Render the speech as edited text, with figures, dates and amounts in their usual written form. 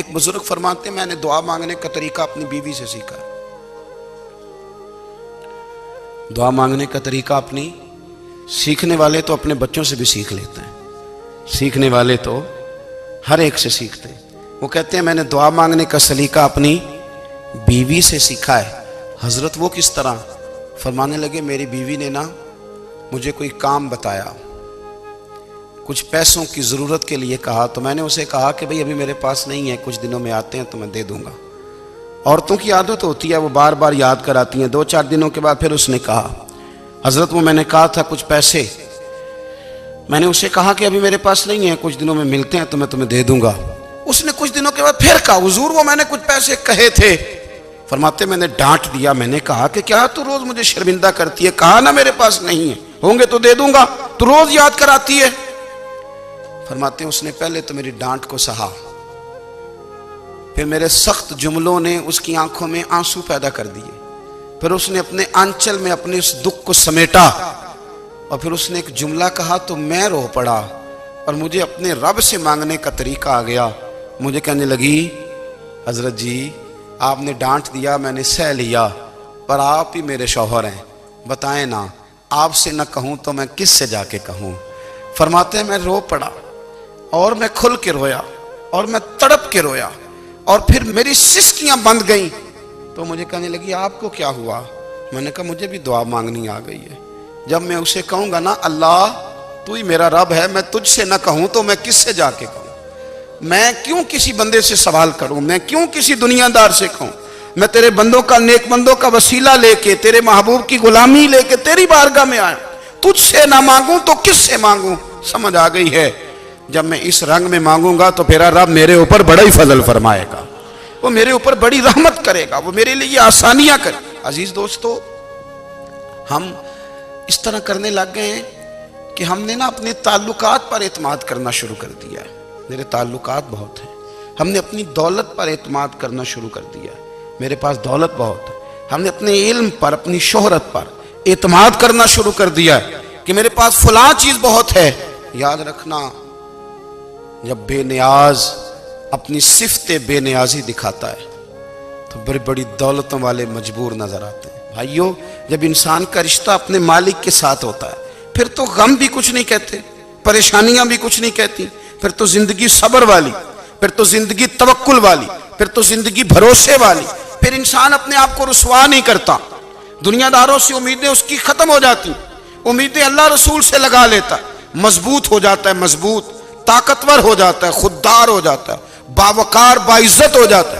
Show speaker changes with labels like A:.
A: ایک بزرگ فرماتے ہیں میں نے دعا مانگنے کا طریقہ اپنی بیوی سے سیکھا. دعا مانگنے کا طریقہ اپنی سیکھنے والے تو اپنے بچوں سے بھی سیکھ لیتے ہیں, سیکھنے والے تو ہر ایک سے سیکھتے ہیں. وہ کہتے ہیں میں نے دعا مانگنے کا سلیقہ اپنی بیوی سے سیکھا ہے. حضرت وہ کس طرح؟ فرمانے لگے میری بیوی نے نا مجھے کوئی کام بتایا, کچھ پیسوں کی ضرورت کے لیے کہا, تو میں نے اسے کہا کہ بھئی ابھی میرے پاس نہیں ہے, کچھ دنوں میں آتے ہیں تو میں دے دوں گا. عورتوں کی عادت ہوتی ہے وہ بار بار یاد کراتی ہیں. 2-4 دنوں کے بعد پھر اس نے کہا حضرت وہ میں نے کہا تھا کچھ پیسے, میں نے اسے کہا کہ ابھی میرے پاس نہیں ہے, کچھ دنوں میں ملتے ہیں تو میں تمہیں دے دوں گا. اس نے کچھ دنوں کے بعد پھر کہا حضور وہ میں نے کچھ پیسے کہے تھے. فرماتے میں نے ڈانٹ دیا, میں نے کہا کہ کیا تو روز مجھے شرمندہ کرتی ہے, کہا نا میرے پاس نہیں ہے, ہوں گے تو دے دوں گا, تو روز یاد کراتی ہے. فرماتے ہیں اس نے پہلے تو میری ڈانٹ کو سہا, پھر میرے سخت جملوں نے اس کی آنکھوں میں آنسو پیدا کر دیے, پھر اس نے اپنے آنچل میں اپنے اس دکھ کو سمیٹا, اور پھر اس نے ایک جملہ کہا تو میں رو پڑا, اور مجھے اپنے رب سے مانگنے کا طریقہ آ گیا. مجھے کہنے لگی حضرت جی آپ نے ڈانٹ دیا, میں نے سہ لیا, پر آپ ہی میرے شوہر ہیں, بتائیں نا آپ سے نہ کہوں تو میں کس سے جا کے کہوں. فرماتے ہیں میں رو پڑا, اور میں کھل کے رویا, اور میں تڑپ کے رویا, اور پھر میری سسکیاں بند گئیں. تو مجھے کہنے لگی آپ کو کیا ہوا؟ میں نے کہا مجھے بھی دعا مانگنی آ گئی ہے. جب میں اسے کہوں گا نا اللہ تو ہی میرا رب ہے, میں تجھ سے نہ کہوں تو میں کس سے جا کے کہوں, میں کیوں کسی بندے سے سوال کروں, میں کیوں کسی دنیا دار سے کہوں, میں تیرے بندوں کا نیک بندوں کا وسیلہ لے کے تیرے محبوب کی غلامی لے کے تیری بارگاہ میں آیا, تجھ سے نہ مانگوں تو کس سے مانگوں. سمجھ آ گئی ہے؟ جب میں اس رنگ میں مانگوں گا تو پھر رب میرے اوپر بڑا ہی فضل فرمائے گا, وہ میرے اوپر بڑی رحمت کرے گا, وہ میرے لیے آسانیاں کرے. عزیز دوستو ہم اس طرح کرنے لگ گئے ہیں کہ ہم نے نا اپنے تعلقات پر اعتماد کرنا شروع کر دیا ہے. میرے تعلقات بہت ہیں. ہم نے اپنی دولت پر اعتماد کرنا شروع کر دیا ہے, میرے پاس دولت بہت ہے. ہم نے اپنے علم پر اپنی شہرت پر اعتماد کرنا شروع کر دیا ہے کہ میرے پاس فلاں چیز بہت ہے. یاد رکھنا جب بے نیاز اپنی صفت بے نیازی دکھاتا ہے تو بڑی بڑی دولتوں والے مجبور نظر آتے ہیں. بھائیو جب انسان کا رشتہ اپنے مالک کے ساتھ ہوتا ہے پھر تو غم بھی کچھ نہیں کہتے, پریشانیاں بھی کچھ نہیں کہتی, پھر تو زندگی صبر والی, پھر تو زندگی توکل والی, پھر تو زندگی بھروسے والی. پھر انسان اپنے آپ کو رسوا نہیں کرتا, دنیا داروں سے امیدیں اس کی ختم ہو جاتی, امیدیں اللہ رسول سے لگا لیتا, مضبوط ہو جاتا ہے, مضبوط طاقتور ہو جاتا ہے, خوددار ہو جاتا ہے, باوقار باعزت ہو جاتا ہے.